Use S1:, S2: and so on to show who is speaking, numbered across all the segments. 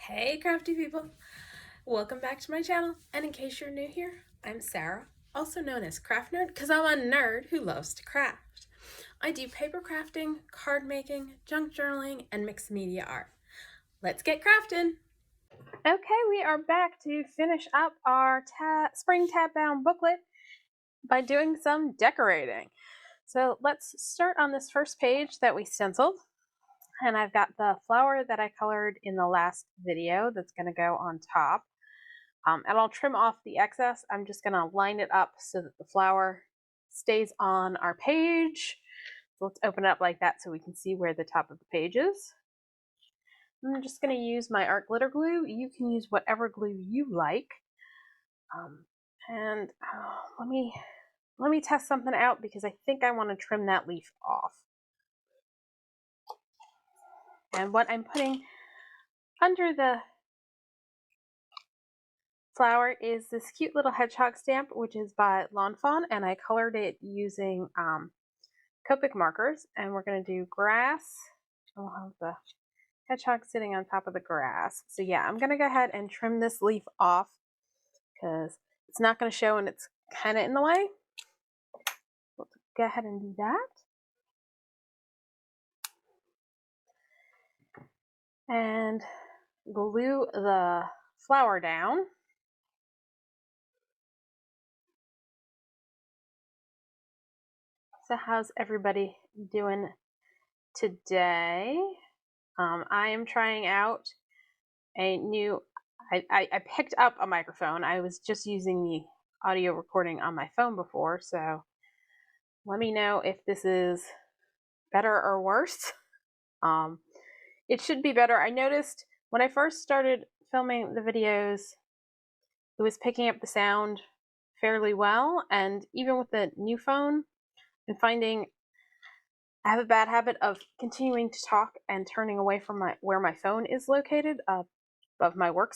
S1: Hey crafty people! Welcome back to my channel, and in case you're new here, I'm Sarah, also known as Craft Nerd because I'm a nerd who loves to craft. I do paper crafting, card making, junk journaling, and mixed media art. Let's get crafting! Okay, we are back to finish up our Spring Tab Bound Booklet by doing some decorating. So let's start on this first page that we stenciled. And I've got the flower that I colored in the last video that's going to go on top. And I'll trim off the excess. I'm just going to line it up so that the flower stays on our page. So let's open it up like that so we can see where the top of the page is. I'm just going to use my art glitter glue. You can use whatever glue you like. Let me test something out because I think I want to trim that leaf off. And what I'm putting under the flower is this cute little hedgehog stamp, which is by Lawn Fawn, and I colored it using Copic markers. And we're going to do grass. We'll have the hedgehog sitting on top of the grass. So yeah, I'm going to go ahead and trim this leaf off because it's not going to show and it's kind of in the way. Let's go ahead and do that. And glue the flower down. So how's everybody doing today? I am trying out a new, I picked up a microphone. I was just using the audio recording on my phone before, so let me know if this is better or worse. It should be better. I noticed when I first started filming the videos, it was picking up the sound fairly well, and even with the new phone, I'm finding I have a bad habit of continuing to talk and turning away from where my phone is located above my work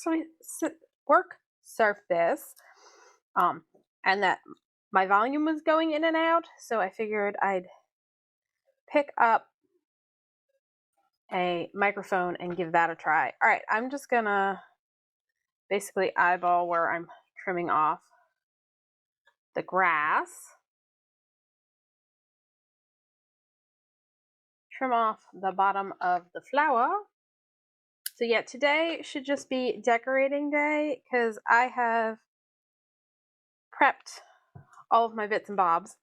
S1: surface, and that my volume was going in and out, so I figured I'd pick up a microphone and give that a try. All right, I'm just gonna basically eyeball where I'm trimming off the grass. Trim off the bottom of the flower. So yeah, today should just be decorating day because I have prepped all of my bits and bobs.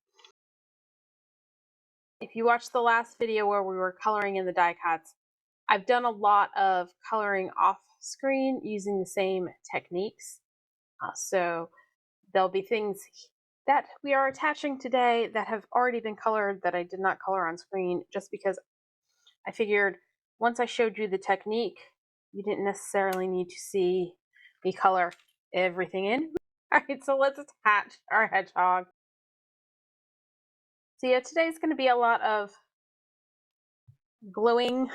S1: If you watched the last video where we were coloring in the die cuts, I've done a lot of coloring off screen using the same techniques. So there'll be things that we are attaching today that have already been colored that I did not color on screen just because I figured once I showed you the technique, you didn't necessarily need to see me color everything in. All right, so let's attach our hedgehog. So yeah, today's going to be a lot of gluing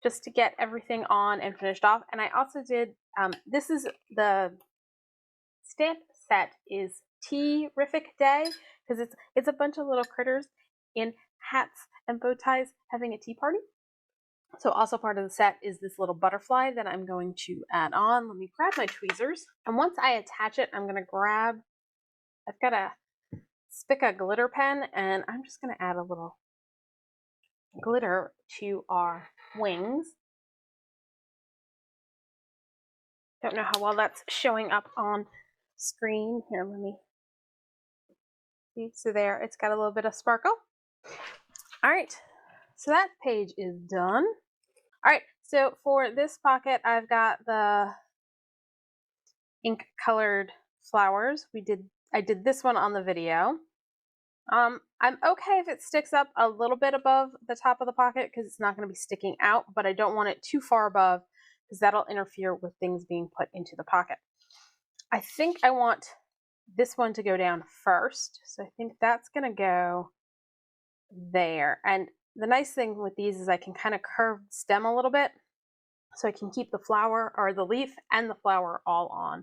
S1: just to get everything on and finished off. And I also did, this is the stamp set is Tea-rific Day because it's a bunch of little critters in hats and bow ties having a tea party. So also part of the set is this little butterfly that I'm going to add on. Let me grab my tweezers. And once I attach it, I'm going to grab, I've got a Spica glitter pen, and I'm just going to add a little glitter to our wings. Don't know how well that's showing up on screen. Here, let me see. So there, it's got a little bit of sparkle. All right, so that page is done. All right, so for this pocket, I've got the ink colored flowers. I did this one on the video. I'm okay if it sticks up a little bit above the top of the pocket because it's not going to be sticking out, but I don't want it too far above because that'll interfere with things being put into the pocket. I think I want this one to go down first, so I think that's going to go there. And the nice thing with these is I can kind of curve the stem a little bit so I can keep the flower or the leaf and the flower all on.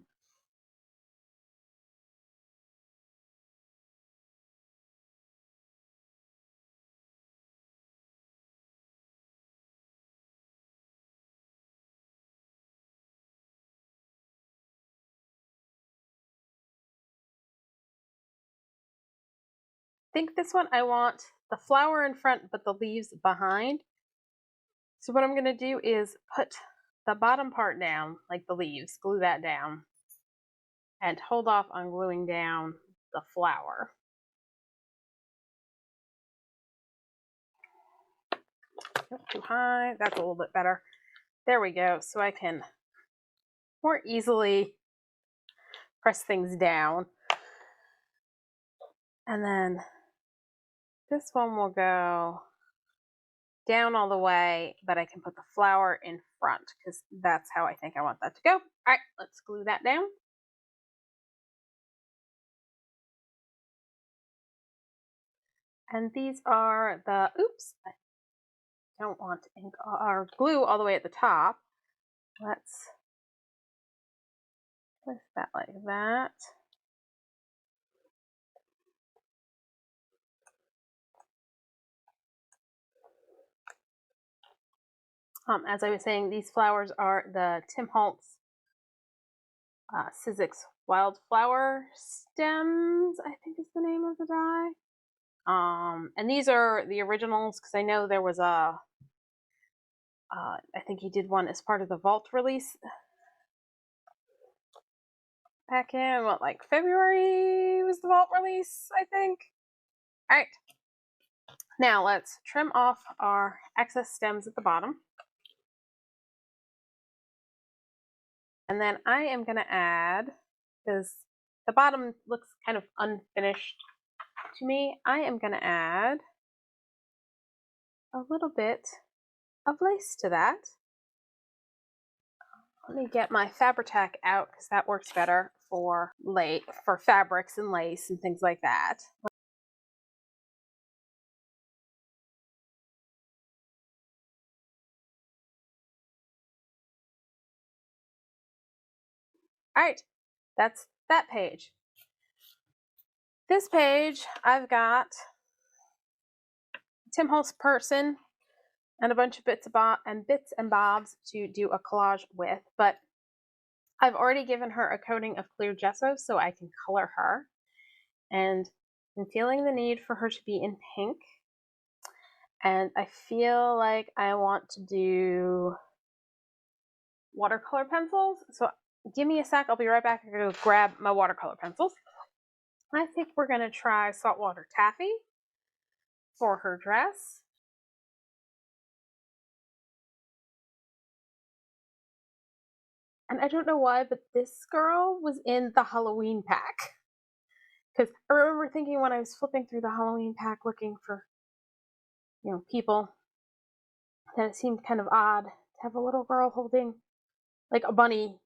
S1: think this one I want the flower in front but the leaves behind. So what I'm going to do is put the bottom part down, like the leaves, glue that down, and hold off on gluing down the flower. Not too high, that's a little bit better. There we go, so I can more easily press things down. And then this one will go down all the way, but I can put the flower in front because that's how I think I want that to go. All right, let's glue that down. And these are the, oops, I don't want ink or glue all the way at the top. Let's place that like that. As I was saying, these flowers are the Tim Holtz Sizzix Wildflower Stems, I think is the name of the die. And these are the originals because I know there was a, I think he did one as part of the Vault release back in, what, like February was the Vault release, I think. All right. Now let's trim off our excess stems at the bottom. And then I am going to add, because the bottom looks kind of unfinished to me, I am going to add a little bit of lace to that. Let me get my Fabri-Tac out because that works better for fabrics and lace and things like that. All right, that's that page. This page, I've got Tim Holtz person and a bunch of bits and bobs to do a collage with, but I've already given her a coating of clear gesso so I can color her, and I'm feeling the need for her to be in pink, and I feel like I want to do watercolor pencils, so give me a sec, I'll be right back. I'm going to grab my watercolor pencils. I think we're going to try Saltwater Taffy for her dress. And I don't know why, but this girl was in the Halloween pack. Because I remember thinking when I was flipping through the Halloween pack looking for, people, that it seemed kind of odd to have a little girl holding like a bunny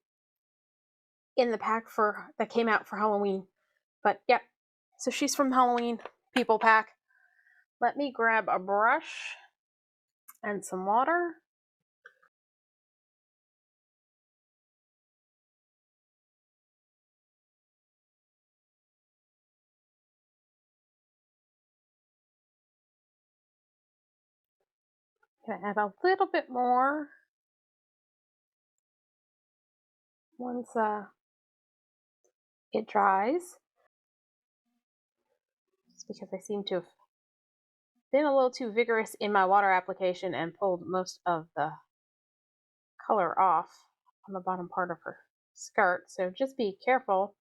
S1: in the pack that came out for Halloween. But yep, so she's from the Halloween People pack. Let me grab a brush and some water. Gonna add a little bit more once it dries. Just because I seem to have been a little too vigorous in my water application and pulled most of the color off on the bottom part of her skirt. So just be careful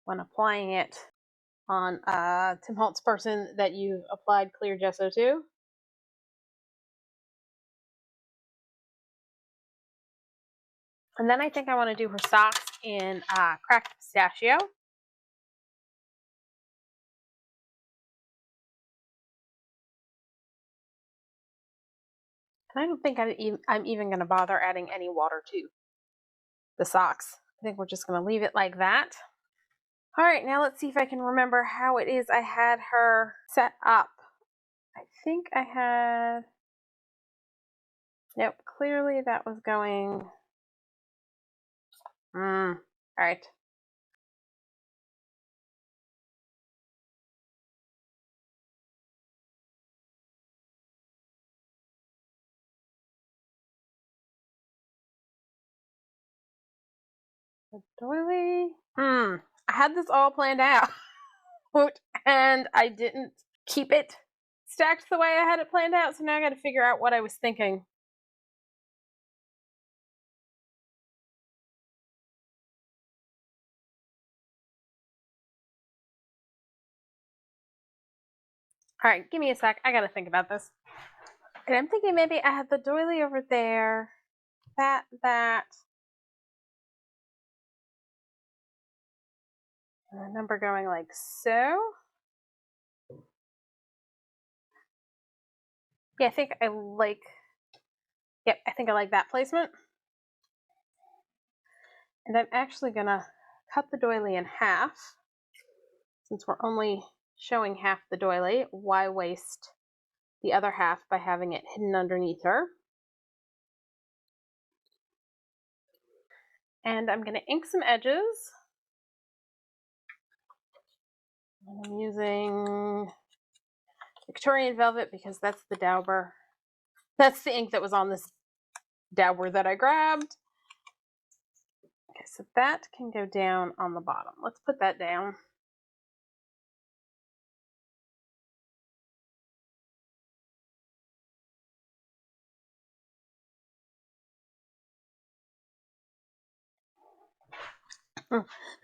S1: when applying it on Tim Holtz person that you've applied clear gesso to. And then I think I want to do her socks in cracked pistachio. And I don't think I'm even going to bother adding any water to the socks. I think we're just going to leave it like that. All right, now let's see if I can remember how it is I had her set up. I think I had, nope, clearly that was going, all right. The doily, I had this all planned out and I didn't keep it stacked the way I had it planned out, so now I got to figure out what I was thinking. All right, give me a sec. I got to think about this. And I'm thinking maybe I had the doily over there. That. And the number going like so. Yeah, I think I like that placement. And I'm actually gonna cut the doily in half. Since we're only showing half the doily, why waste the other half by having it hidden underneath her? And I'm gonna ink some edges. And I'm using Victorian Velvet because that's the dauber. That's the ink that was on this dauber that I grabbed. Okay, so that can go down on the bottom. Let's put that down.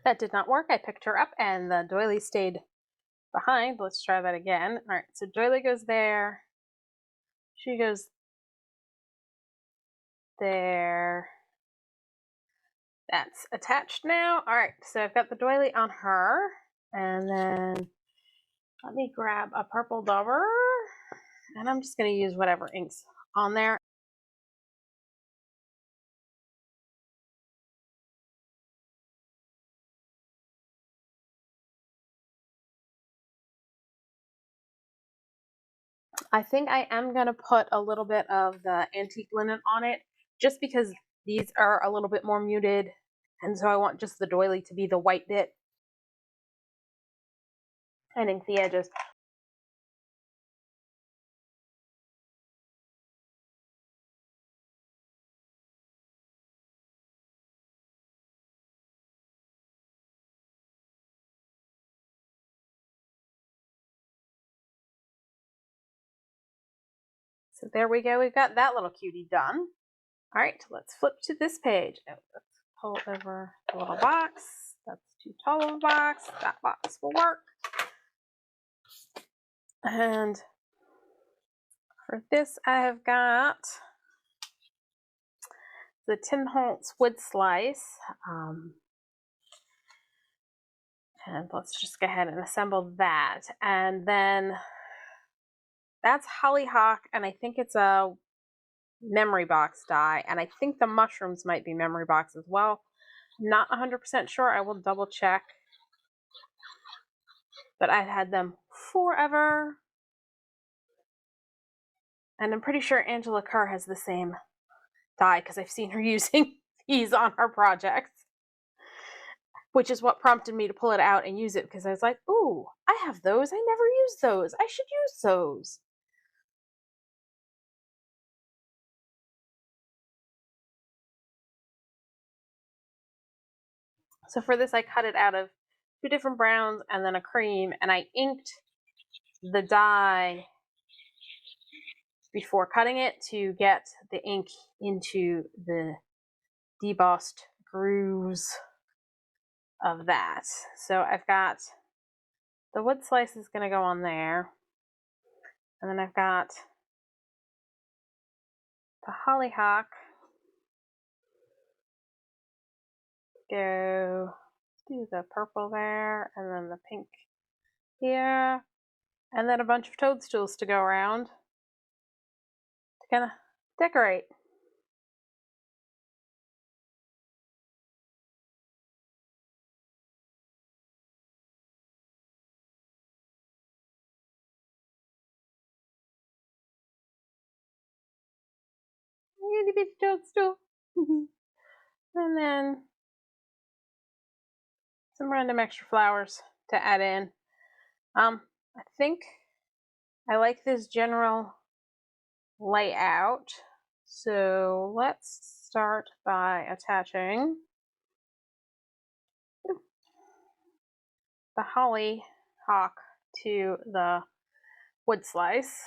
S1: That did not work. I picked her up and the doily stayed behind. Let's try that again. All right, so doily goes there. She goes there. That's attached now. All right, so I've got the doily on her. And then let me grab a purple dauber. And I'm just going to use whatever ink's on there. I think I am going to put a little bit of the antique linen on it, just because these are a little bit more muted, and so I want just the doily to be the white bit and ink the edges. So there we go, we've got that little cutie done. All right, let's flip to this page. Oh, let's pull over the little box. That's too tall of a box. That box will work. And for this, I have got the Tim Holtz wood slice. And let's just go ahead and assemble that. And then that's Hollyhock, and I think it's a memory box die. And I think the mushrooms might be memory box as well. Not 100% sure. I will double check. But I've had them forever. And I'm pretty sure Angela Kerr has the same die because I've seen her using these on her projects. Which is what prompted me to pull it out and use it, because I was like, ooh, I have those. I never use those. I should use those. So for this, I cut it out of 2 different browns and then a cream, and I inked the die before cutting it to get the ink into the debossed grooves of that. So I've got the wood slice is going to go on there, and then I've got the hollyhock go do the purple there, and then the pink here, and then a bunch of toadstools to go around to kind of decorate. Itty bitty toadstool. And then some random extra flowers to add in. I think I like this general layout. So let's start by attaching the Hollyhock to the wood slice.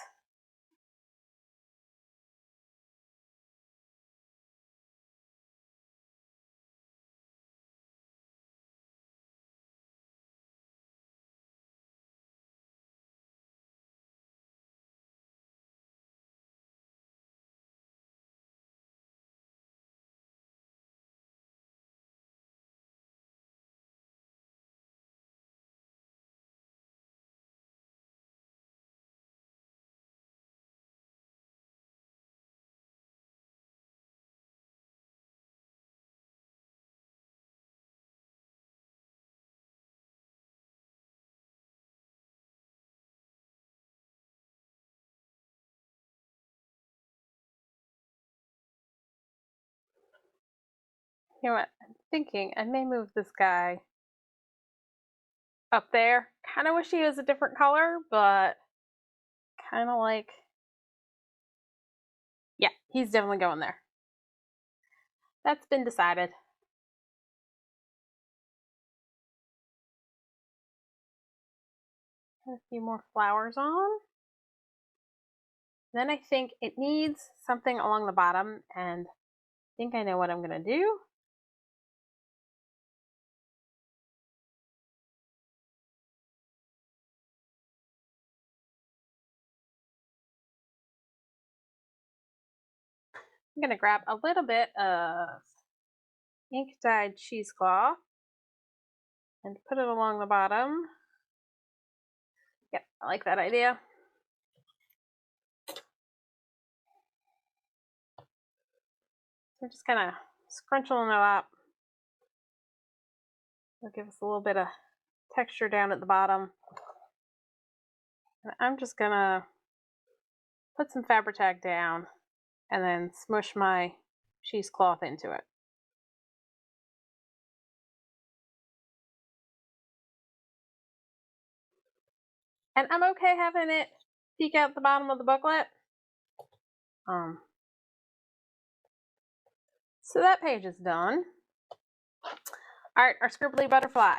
S1: You know what? I'm thinking I may move this guy up there. Kind of wish he was a different color, but kind of like, yeah, he's definitely going there. That's been decided. Put a few more flowers on. Then I think it needs something along the bottom, and I think I know what I'm going to do. I'm going to grab a little bit of ink dyed cheesecloth and put it along the bottom. Yep, I like that idea. We're just kind of scrunching it up. It'll give us a little bit of texture down at the bottom. And I'm just going to put some Fabri-Tac down and then smush my cheesecloth into it. And I'm okay having it peek out the bottom of the booklet. So that page is done. All right, our Scribbly Butterfly.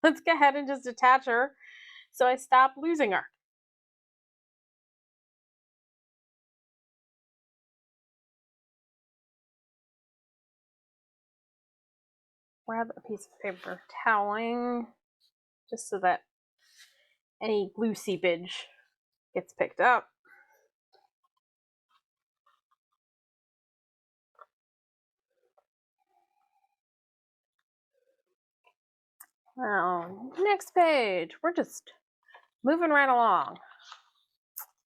S1: Let's go ahead and just attach her so I stop losing her. Grab a piece of paper toweling just so that any glue seepage gets picked up. Now, next page. We're just moving right along.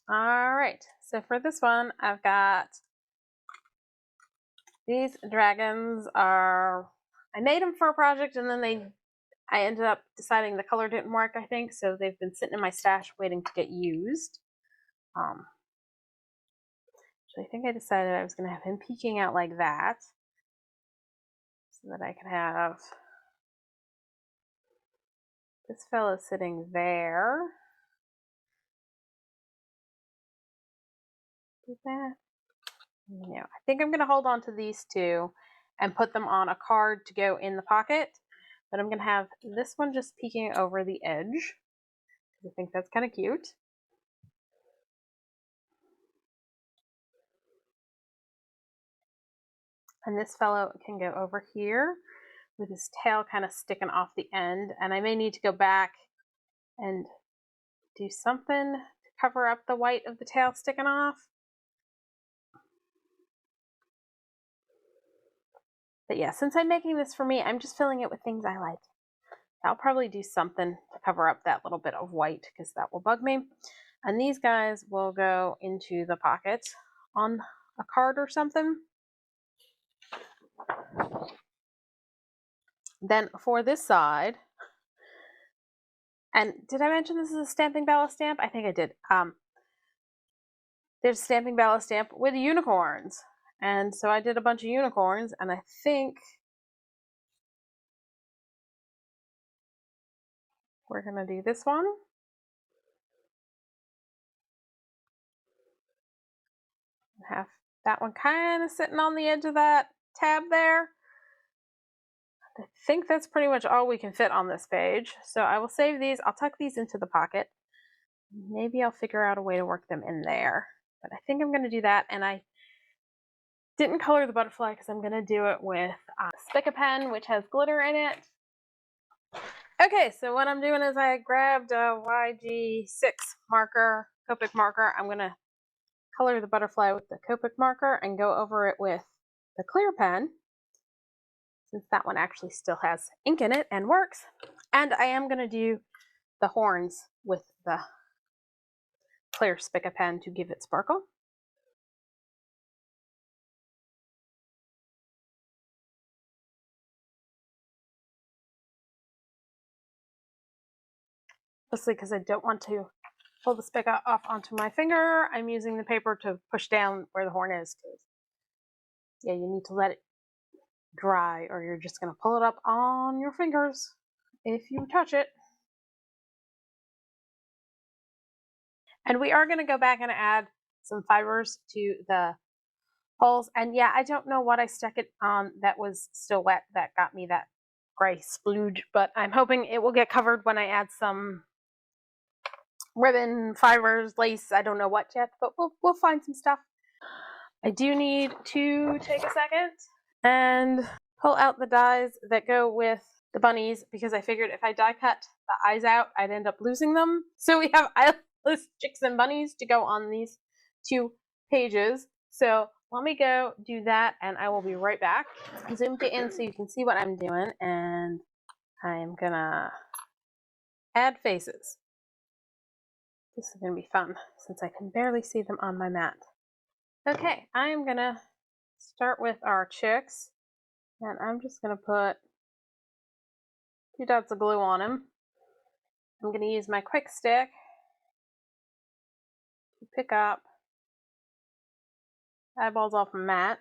S1: All right, so for this one, I've got these dragons are, I made them for a project and then I ended up deciding the color didn't work, I think, so they've been sitting in my stash waiting to get used. So I think I decided I was going to have him peeking out like that so that I can have this fellow sitting there. Do that. No, I think I'm going to hold on to these two and put them on a card to go in the pocket. But I'm going to have this one just peeking over the edge. I think that's kind of cute. And this fellow can go over here with his tail kind of sticking off the end. And I may need to go back and do something to cover up the white of the tail sticking off. But yeah, since I'm making this for me, I'm just filling it with things I like. I'll probably do something to cover up that little bit of white because that will bug me. And these guys will go into the pocket on a card or something. Then for this side, and did I mention this is a Stamping Bella stamp? I think I did. There's a Stamping Bella stamp with unicorns. And so I did a bunch of unicorns, and I think we're going to do this one. Have that one kind of sitting on the edge of that tab there. I think that's pretty much all we can fit on this page. So I will save these. I'll tuck these into the pocket. Maybe I'll figure out a way to work them in there. But I think I'm going to do that. And I didn't color the butterfly because I'm going to do it with Spica pen, which has glitter in it. Okay, so what I'm doing is I grabbed a YG6 marker, Copic marker. I'm going to color the butterfly with the Copic marker and go over it with the clear pen, since that one actually still has ink in it and works. And I am going to do the horns with the clear Spica pen to give it sparkle. Mostly because I don't want to pull the Spica off onto my finger. I'm using the paper to push down where the horn is. Yeah, you need to let it dry or you're just going to pull it up on your fingers if you touch it. And we are going to go back and add some fibers to the holes. And yeah, I don't know what I stuck it on that was still wet that got me that gray splooge, but I'm hoping it will get covered when I add some ribbon, fibers, lace, I don't know what yet, but we'll find some stuff. I do need to take a second and pull out the dies that go with the bunnies, because I figured if I die cut the eyes out, I'd end up losing them. So we have eyeless chicks and bunnies to go on these 2 pages. So let me go do that and I will be right back. Zoom it in so you can see what I'm doing, and I'm gonna add faces. This is going to be fun since I can barely see them on my mat. Okay, I'm going to start with our chicks, and I'm just going to put 2 dots of glue on them. I'm going to use my quick stick to pick up eyeballs off my mat.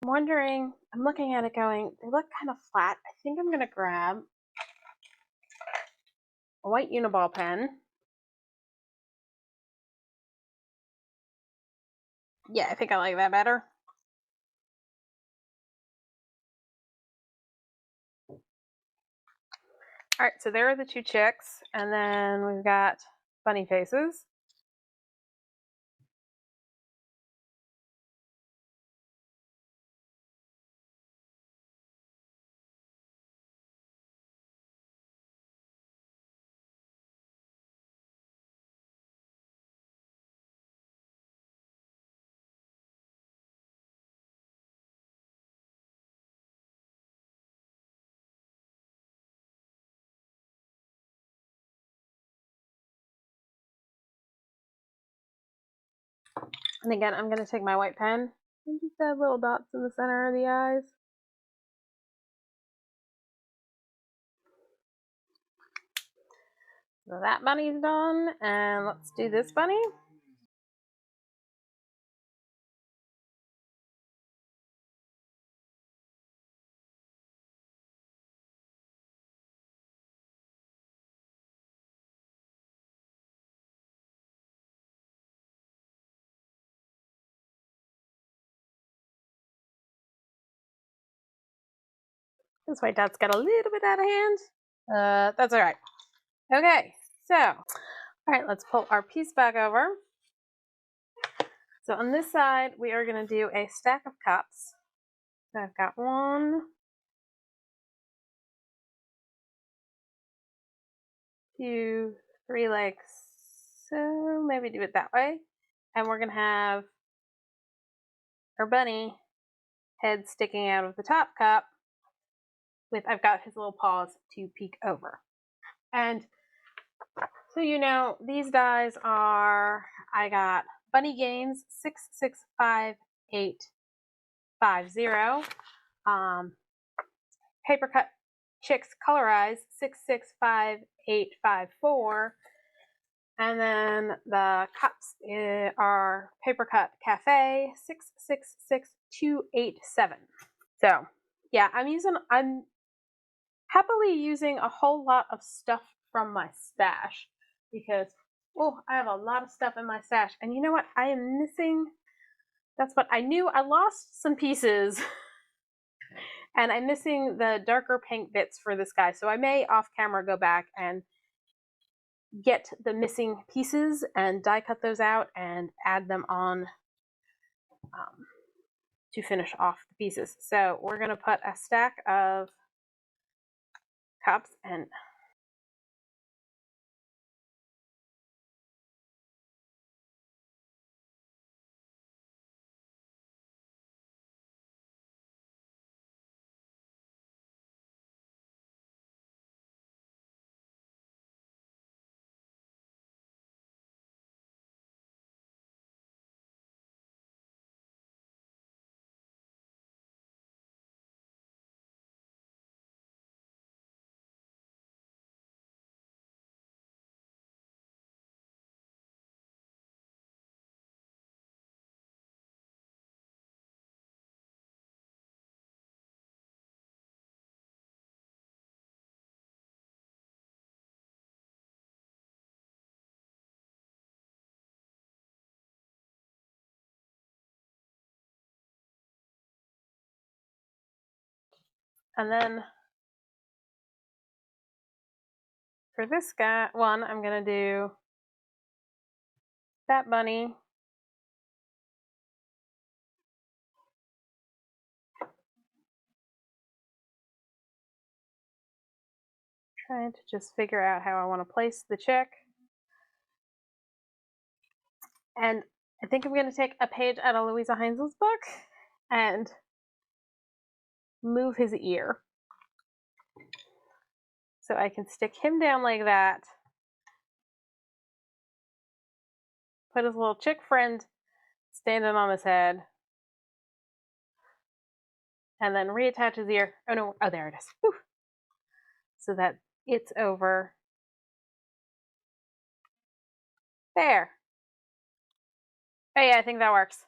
S1: I'm wondering, I'm looking at it going, they look kind of flat. I think I'm going to grab a white Uniball pen. Yeah, I think I like that better. All right, so there are the 2 chicks, and then we've got bunny faces. And again, I'm going to take my white pen and just add little dots in the center of the eyes. So that bunny's done, and let's do this bunny. This white dot's got a little bit out of hand. That's all right. Okay, so, all right, let's pull our piece back over. So on this side, we are going to do a stack of cups. So I've got 1, 2, 3 like so. Maybe do it that way. And we're going to have our bunny head sticking out of the top cup with, I've got his little paws to peek over. And so you know, these dies are, I got Bunny Games 665850, Papercut Chicks Colorize 665854, And then the cups are Papercut Cafe 666287. So yeah, I'm happily using a whole lot of stuff from my stash because, oh, I have a lot of stuff in my stash. And you know what? I am missing, that's what I knew. I lost some pieces and I'm missing the darker pink bits for this guy. So I may off camera go back and get the missing pieces and die cut those out and add them on to finish off the pieces. So we're going to put a stack of cups and then for this guy one, I'm going to do that bunny. Trying to just figure out how I want to place the chick. And I think I'm going to take a page out of Louisa Heinzel's book and move his ear. So I can stick him down like that. Put his little chick friend standing on his head. And then reattach his ear. Oh no, oh there it is. Whew. So that it's over there. Oh yeah, I think that works.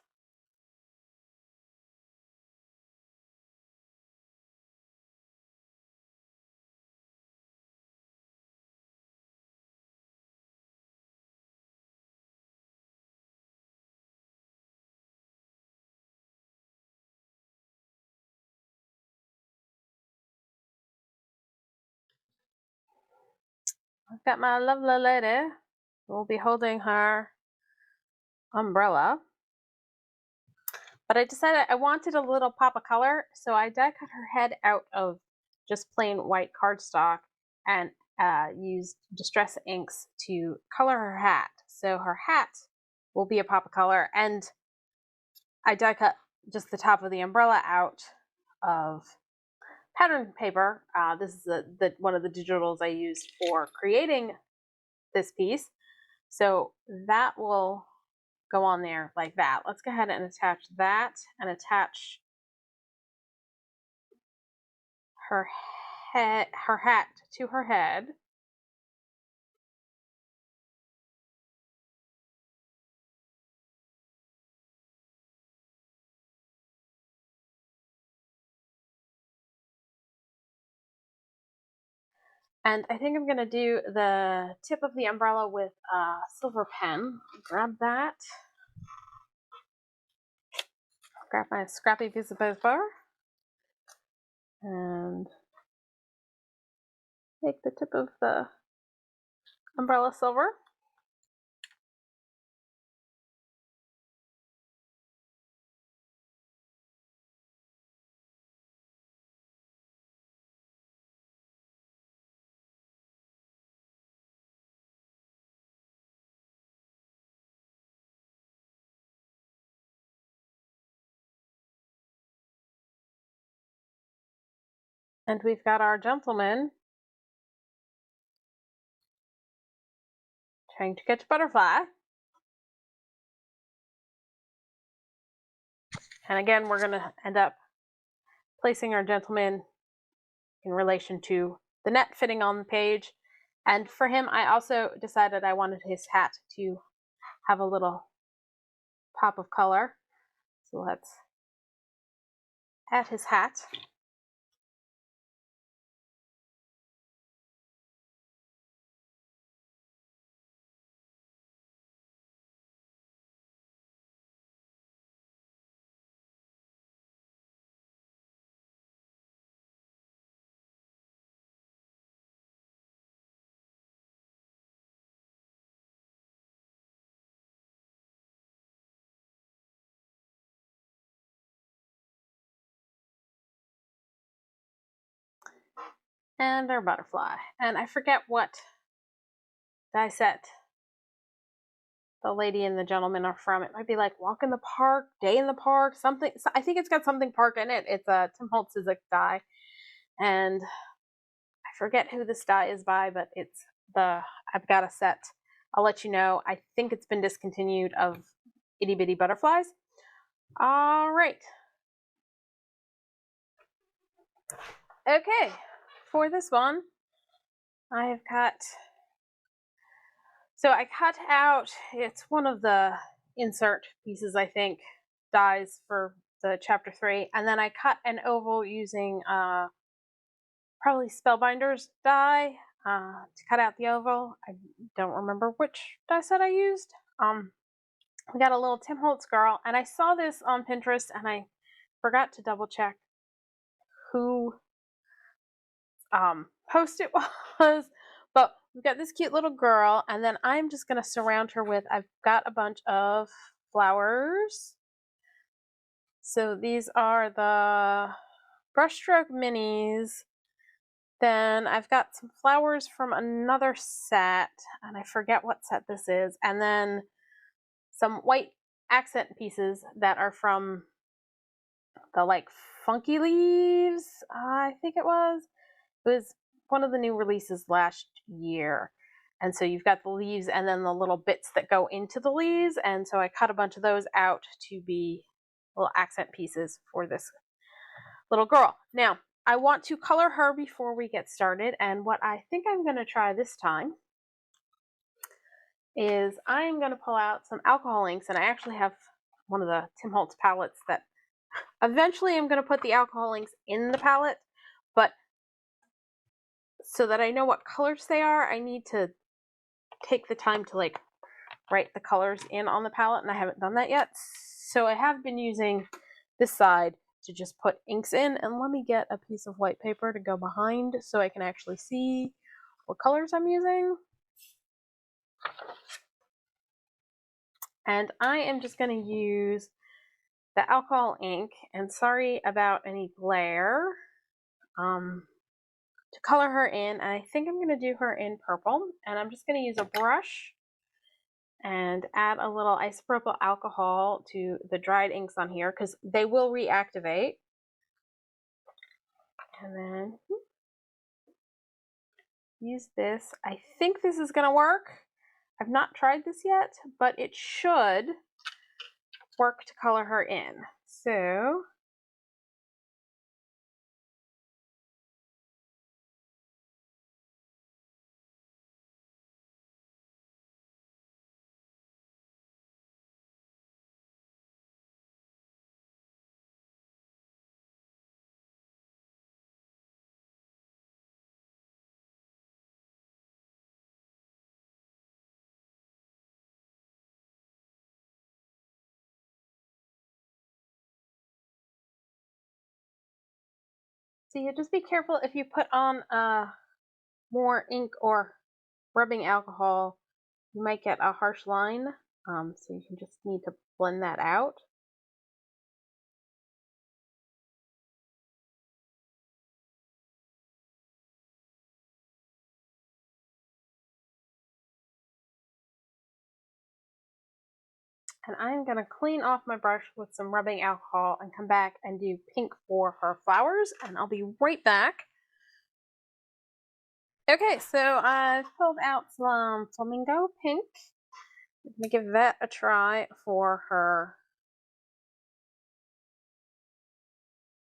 S1: I've got my lovely lady. We'll be holding her umbrella. But I decided I wanted a little pop of color, so I die cut her head out of just plain white cardstock and used Distress inks to color her hat. So her hat will be a pop of color, and I die cut just the top of the umbrella out of pattern paper. This is one of the digitals I used for creating this piece. So that will go on there like that. Let's go ahead and attach that and attach her hat to her head. And I think I'm going to do the tip of the umbrella with a silver pen. Grab that. Grab my scrappy piece of paper. And make the tip of the umbrella silver. And we've got our gentleman trying to catch a butterfly. And again, we're going to end up placing our gentleman in relation to the net fitting on the page. And for him, I also decided I wanted his hat to have a little pop of color. So let's add his hat. And our butterfly. And I forget what die set the lady and the gentleman are from. It might be like Walk in the Park, Day in the Park, something. I think it's got something park in it. It's a Tim Holtz Sizzix die. And I forget who this die is by, but it's I've got a set. I'll let you know. I think it's been discontinued of Itty Bitty Butterflies. All right. Okay, for this one, I've got, so I cut out, it's one of the insert pieces, I think, dies for the chapter 3, and then I cut an oval using probably Spellbinder's die to cut out the oval. I don't remember which die set I used. We got a little Tim Holtz girl, and I saw this on Pinterest, and I forgot to double check who post it was, but we've got this cute little girl, and then I'm just going to surround her with, I've got a bunch of flowers. So these are the Brushstroke minis. Then I've got some flowers from another set, and I forget what set this is, and then some white accent pieces that are from the like Funky Leaves, I think it was. It was one of the new releases last year. And so you've got the leaves and then the little bits that go into the leaves. And so I cut a bunch of those out to be little accent pieces for this little girl. Now, I want to color her before we get started. And what I think I'm going to try this time is I'm going to pull out some alcohol inks. And I actually have one of the Tim Holtz palettes that eventually I'm going to put the alcohol inks in the palette. But so that I know what colors they are, I need to take the time to like write the colors in on the palette, and I haven't done that yet. So I have been using this side to just put inks in, and let me get a piece of white paper to go behind so I can actually see what colors I'm using. And I am just going to use the alcohol ink, and sorry about any glare, to color her in. And I think I'm going to do her in purple, and I'm just going to use a brush and add a little isopropyl alcohol to the dried inks on here because they will reactivate. And then use this. I think this is going to work. I've not tried this yet, but it should work to color her in. So you just be careful if you put on more ink or rubbing alcohol, you might get a harsh line. So you can just need to blend that out. And I'm going to clean off my brush with some rubbing alcohol and come back and do pink for her flowers, and I'll be right back. Okay, so I've pulled out some flamingo pink. I'm going to give that a try for her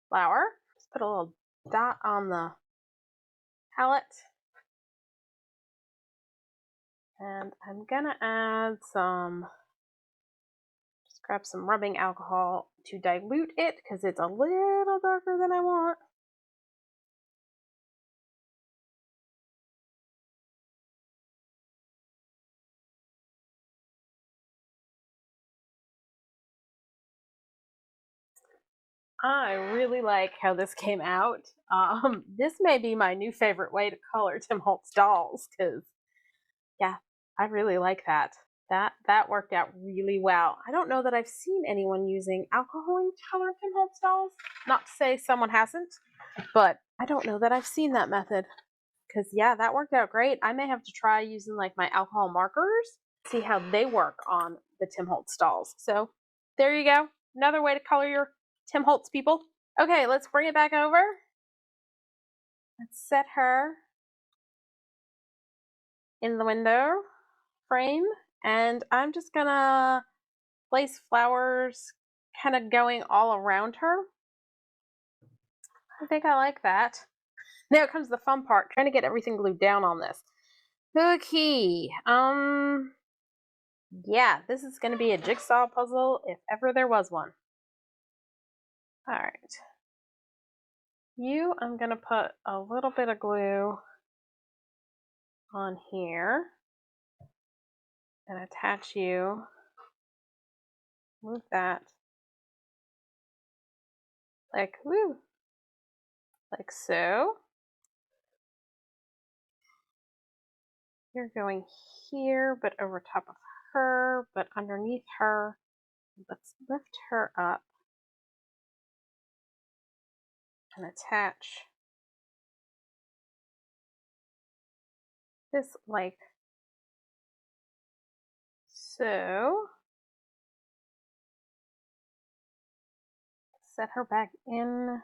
S1: flower. Just put a little dot on the palette. And I'm gonna add some, just grab some rubbing alcohol to dilute it because it's a little darker than I want. I really like how this came out. This may be my new favorite way to color Tim Holtz dolls because, yeah, I really like that. That worked out really well. I don't know that I've seen anyone using alcohol to color Tim Holtz dolls. Not to say someone hasn't, but I don't know that I've seen that method. Because, yeah, that worked out great. I may have to try using like my alcohol markers, see how they work on the Tim Holtz dolls. So there you go. Another way to color your Tim Holtz people. Okay, let's bring it back over. Let's set her in the window frame. And I'm just gonna place flowers kind of going all around her. I think I like that. Now comes the fun part, trying to get everything glued down on this. Okay, yeah, this is going to be a jigsaw puzzle if ever there was one. All right. I'm going to put a little bit of glue on here and attach you. Move that like so. You're going here, but over top of her, but underneath her. Let's lift her up and attach this like so. Set her back in.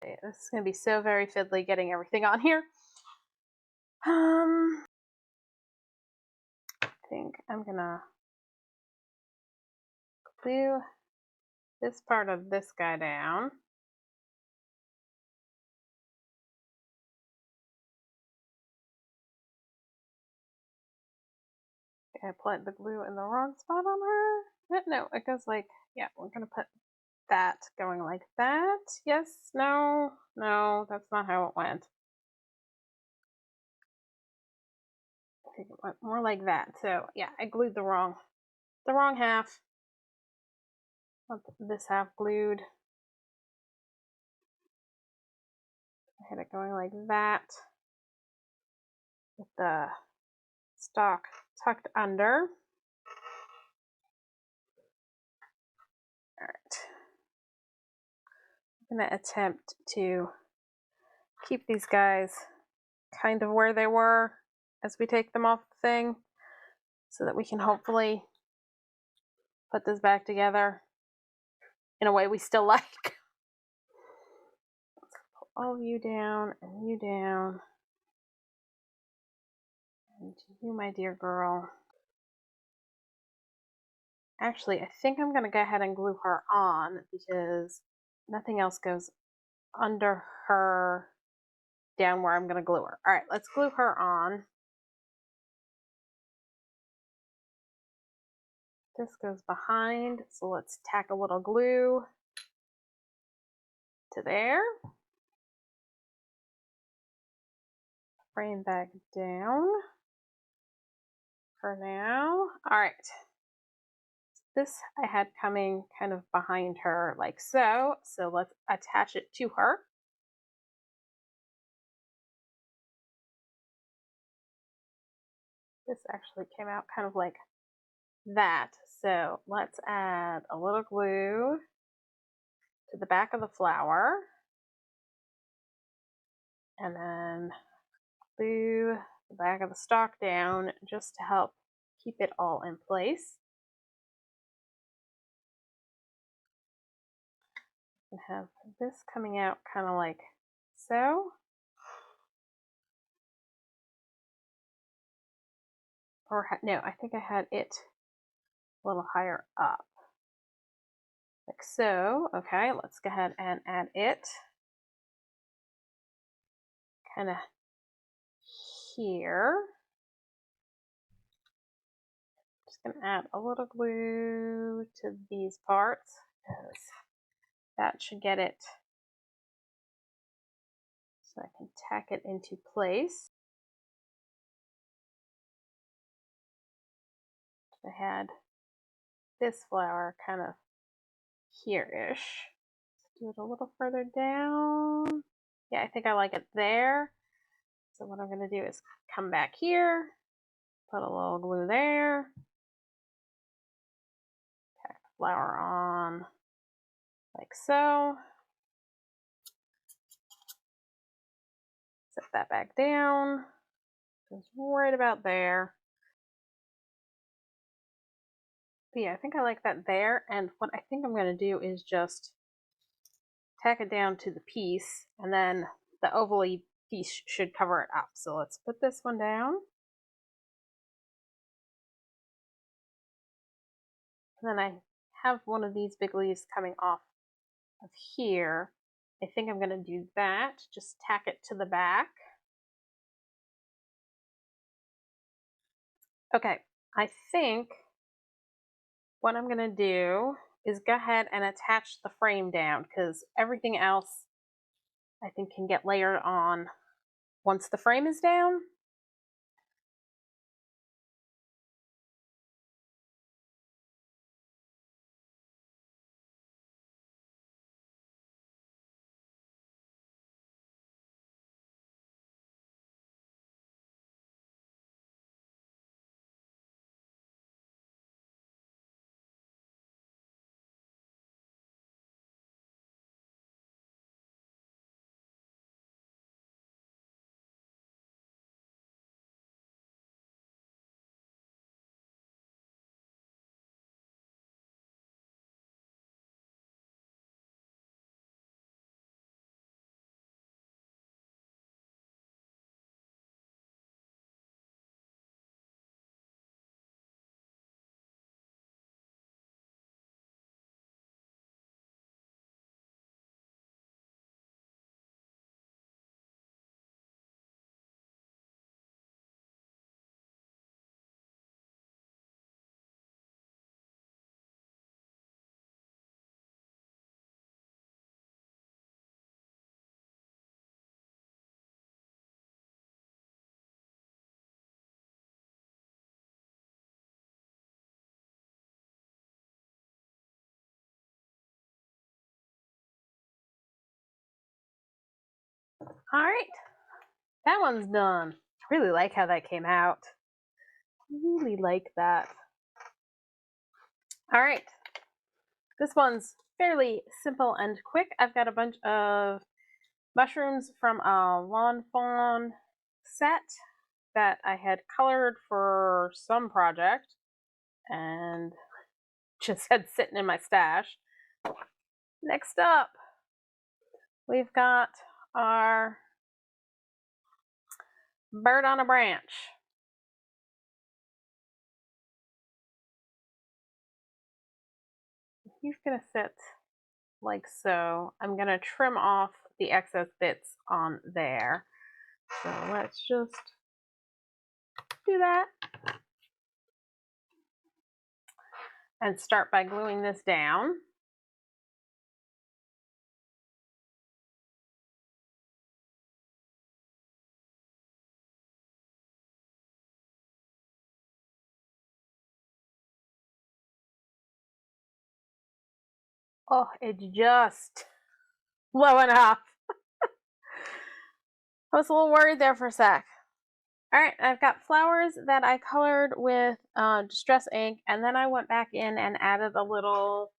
S1: Okay, this is going to be so very fiddly getting everything on here. I think I'm going to glue this part of this guy down. I applied the glue in the wrong spot on her. No, it goes like, yeah, we're going to put that going like that. Yes, no, that's not how it went. I think it went more like that. So yeah, I glued the wrong half. Want this half glued. I had it going like that with the stalk tucked under. All right. I'm going to attempt to keep these guys kind of where they were as we take them off the thing so that we can hopefully put this back together in a way we still like. Let's pull all of you down and you down. And you, my dear girl. Actually, I think I'm going to go ahead and glue her on because nothing else goes under her down where I'm going to glue her. All right, let's glue her on. This goes behind, so let's tack a little glue to there. Frame back down for now. All right. This I had coming kind of behind her like so. So let's attach it to her. This actually came out kind of like that. So let's add a little glue to the back of the flower. And then glue the back of the stalk down just to help keep it all in place. And have this coming out kind of like so. Or no, I think I had it a little higher up. like so. Okay, let's go ahead and add it kind of here. Just gonna add a little glue to these parts because that should get it so I can tack it into place. I had this flower kind of here-ish. Do it a little further down. Yeah, I think I like it there. So what I'm going to do is come back here, put a little glue there, tack the flower on like so. Set that back down. Goes right about there. But yeah, I think I like that there. And what I think I'm going to do is just tack it down to the piece, and then the ovally piece should cover it up. So let's put this one down. And then I have one of these big leaves coming off of here. I think I'm going to do that. Just tack it to the back. Okay, I think what I'm going to do is go ahead and attach the frame down because everything else I think can get layered on once the frame is down. All right, that one's done. I really like how that came out. Really like that. All right, this one's fairly simple and quick. I've got a bunch of mushrooms from a Lawn Fawn set that I had colored for some project and just had sitting in my stash. Next up, we've got our bird on a branch. He's gonna sit like so. I'm gonna trim off the excess bits on there. So let's just do that. And start by gluing this down. Oh, it's just low enough. I was a little worried there for a sec. Alright, I've got flowers that I colored with Distress ink, and then I went back in and added a little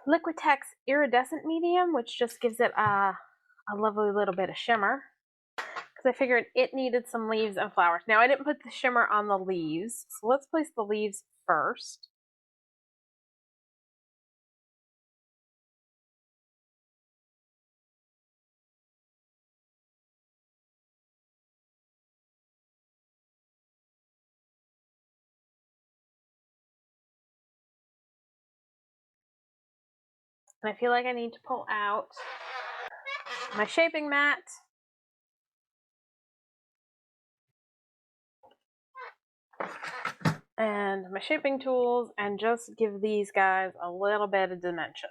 S1: Liquitex iridescent medium, which just gives it a lovely little bit of shimmer. Because I figured it needed some leaves and flowers. Now, I didn't put the shimmer on the leaves, so let's place the leaves first. And I feel like I need to pull out my shaping mat. And my shaping tools, and just give these guys a little bit of dimension.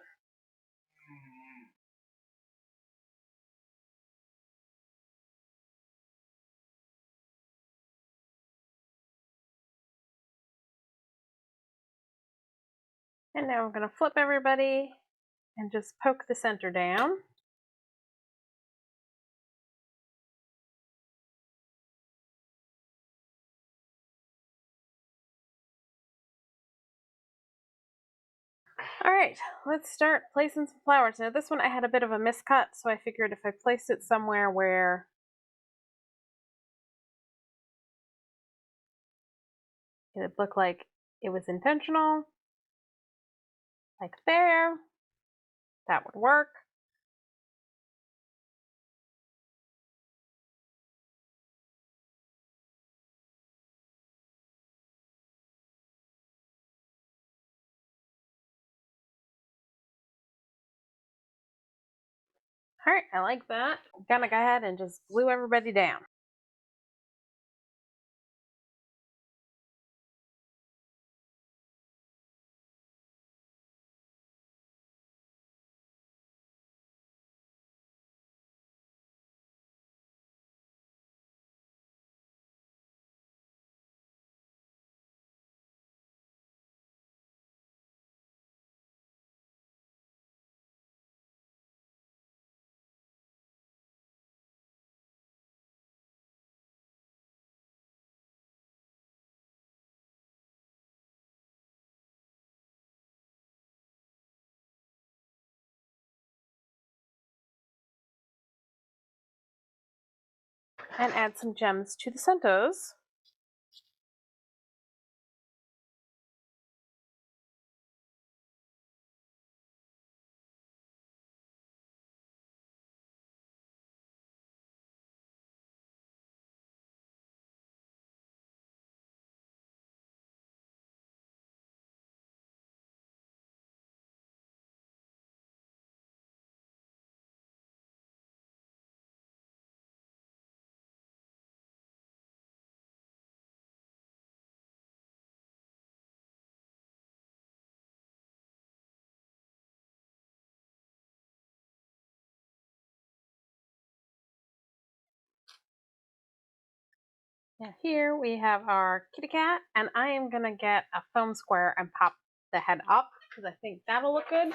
S1: And now I'm going to flip everybody and just poke the center down. All right, let's start placing some flowers. Now this one I had a bit of a miscut, so I figured if I placed it somewhere where it would look like it was intentional, like there, that would work. All right, I like that. I'm gonna go ahead and just glue everybody down. And add some gems to the centers. Now here we have our kitty cat, and I am gonna get a foam square and pop the head up because I think that'll look good.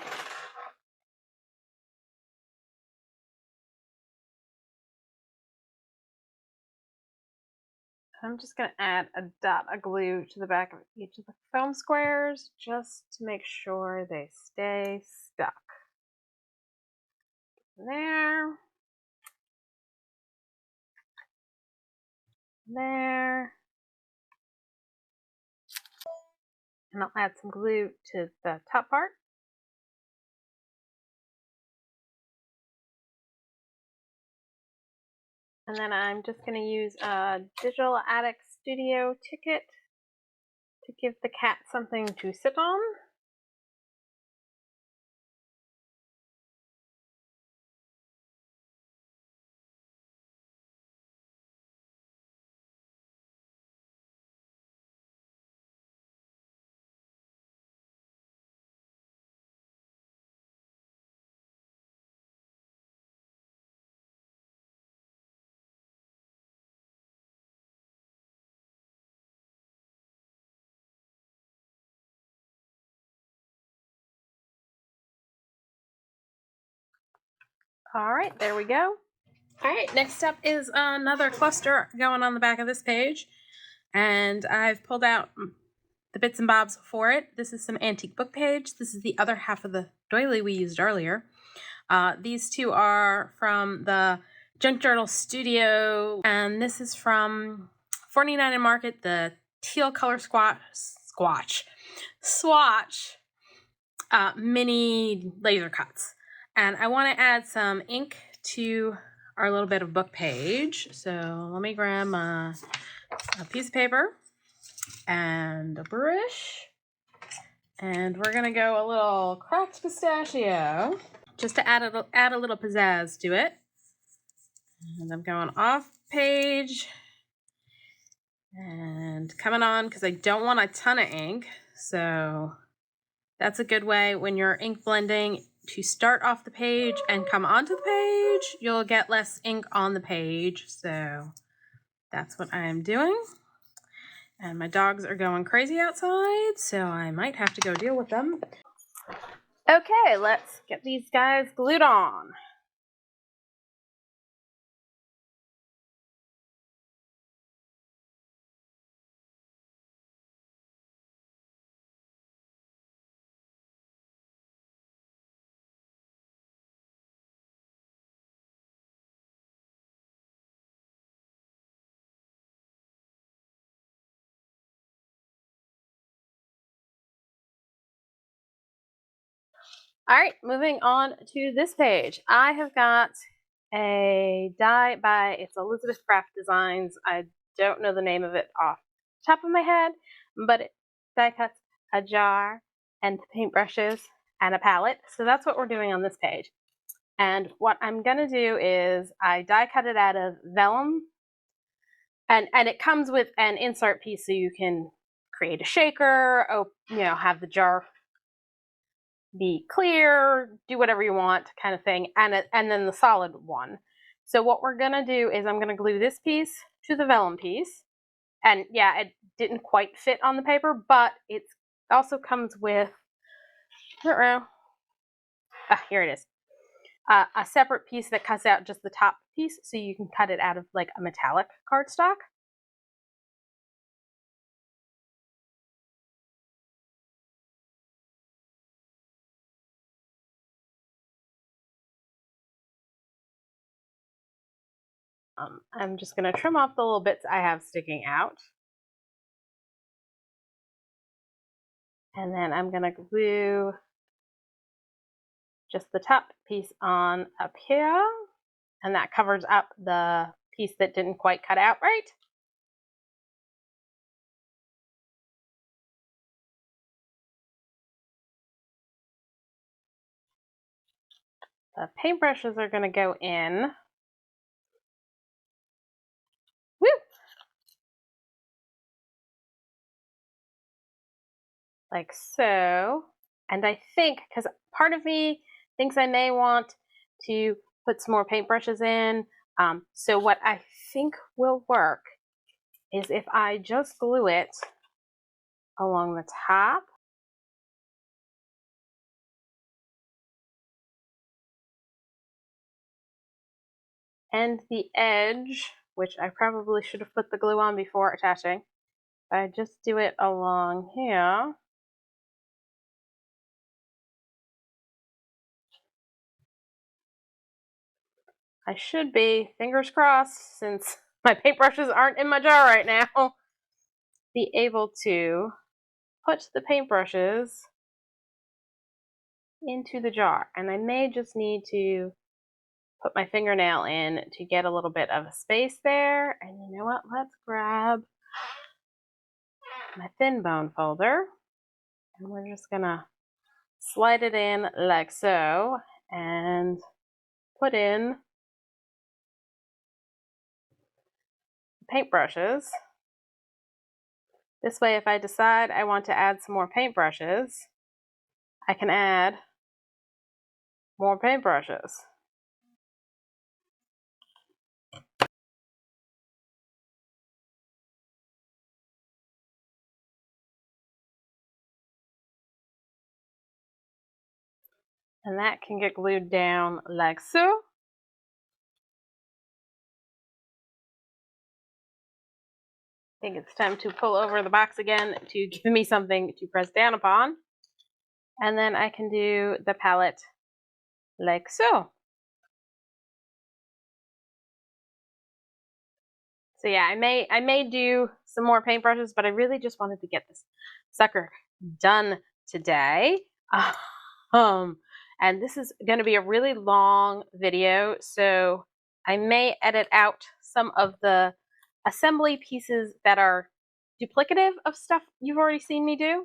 S1: I'm just gonna add a dot of glue to the back of each of the foam squares just to make sure they stay stuck. There. There. And I'll add some glue to the top part. And then I'm just going to use a Digital Attic Studio ticket to give the cat something to sit on. All right, there we go. All right, next up is another cluster going on the back of this page. And I've pulled out the bits and bobs for it. This is some antique book page. This is the other half of the doily we used earlier. These two are from the Junk Journal Studio, and this is from 49 and Market, the teal color swatch mini laser cuts. And I want to add some ink to our little bit of book page. So let me grab a piece of paper and a brush And we're gonna go a little cracked pistachio just to add a little pizzazz to it. And I'm going off page and coming on because I don't want a ton of ink. So that's a good way when you're ink blending to start off the page and come onto the page. You'll get less ink on the page. So that's what I am doing. And my dogs are going crazy outside, so I might have to go deal with them. Okay, let's get these guys glued on. All right, moving on to this page. I have got a die by, it's Elizabeth Craft Designs. I don't know the name of it off the top of my head, but it die cuts a jar and paintbrushes and a palette. So that's what we're doing on this page. And what I'm gonna do is I die cut it out of vellum, and it comes with an insert piece so you can create a shaker, have the jar be clear, do whatever you want kind of thing, and then the solid one. So what we're gonna do is I'm gonna glue this piece to the vellum piece, and yeah, it didn't quite fit on the paper, but it also comes with, here it is, a separate piece that cuts out just the top piece so you can cut it out of like a metallic cardstock. I'm just going to trim off the little bits I have sticking out. And then I'm going to glue just the top piece on up here. And that covers up the piece that didn't quite cut out right. The paintbrushes are going to go in. Woo! Like so. And I think, because part of me thinks I may want to put some more paintbrushes in. So what I think will work is if I just glue it along the top. And the edge, which I probably should have put the glue on before attaching. I just do it along here. I should be, fingers crossed, since my paintbrushes aren't in my jar right now, be able to put the paintbrushes into the jar. And I may just need to put my fingernail in to get a little bit of a space there. And you know what? Let's grab my thin bone folder. And we're just gonna slide it in like so and put in paintbrushes. This way, if I decide I want to add some more paintbrushes, I can add more paintbrushes. And that can get glued down like so. I think it's time to pull over the box again to give me something to press down upon. And then I can do the palette like so. So yeah, I may do some more paintbrushes, but I really just wanted to get this sucker done today. And this is going to be a really long video, so I may edit out some of the assembly pieces that are duplicative of stuff you've already seen me do.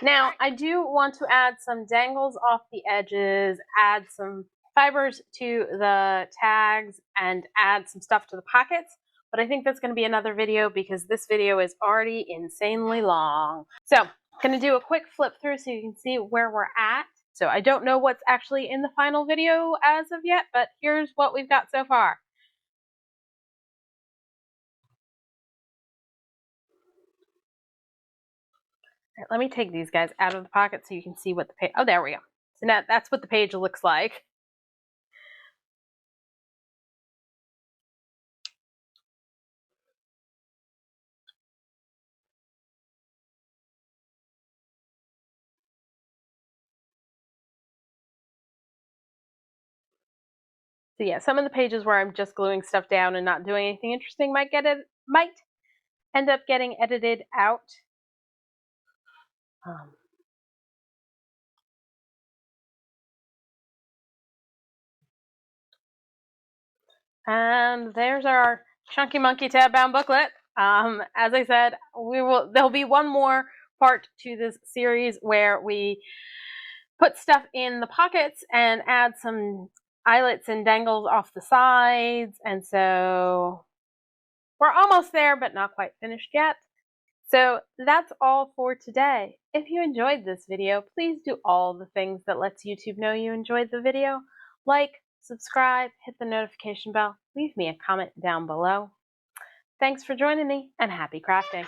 S1: Now, I do want to add some dangles off the edges, add some fibers to the tags, and add some stuff to the pockets. But I think that's going to be another video because this video is already insanely long. So I'm going to do a quick flip through so you can see where we're at. So I don't know what's actually in the final video as of yet, but here's what we've got so far. Right, let me take these guys out of the pocket so you can see what the page, oh, there we go. So now that's what the page looks like. So yeah, some of the pages where I'm just gluing stuff down and not doing anything interesting might end up getting edited out. And there's our Chunky Monkey Tab Bound Booklet. As I said, there'll be one more part to this series where we put stuff in the pockets and add some eyelets and dangles off the sides. And so we're almost there, but not quite finished yet. So that's all for today. If you enjoyed this video, please do all the things that lets YouTube know you enjoyed the video. Like, subscribe, hit the notification bell, leave me a comment down below. Thanks for joining me, and happy crafting!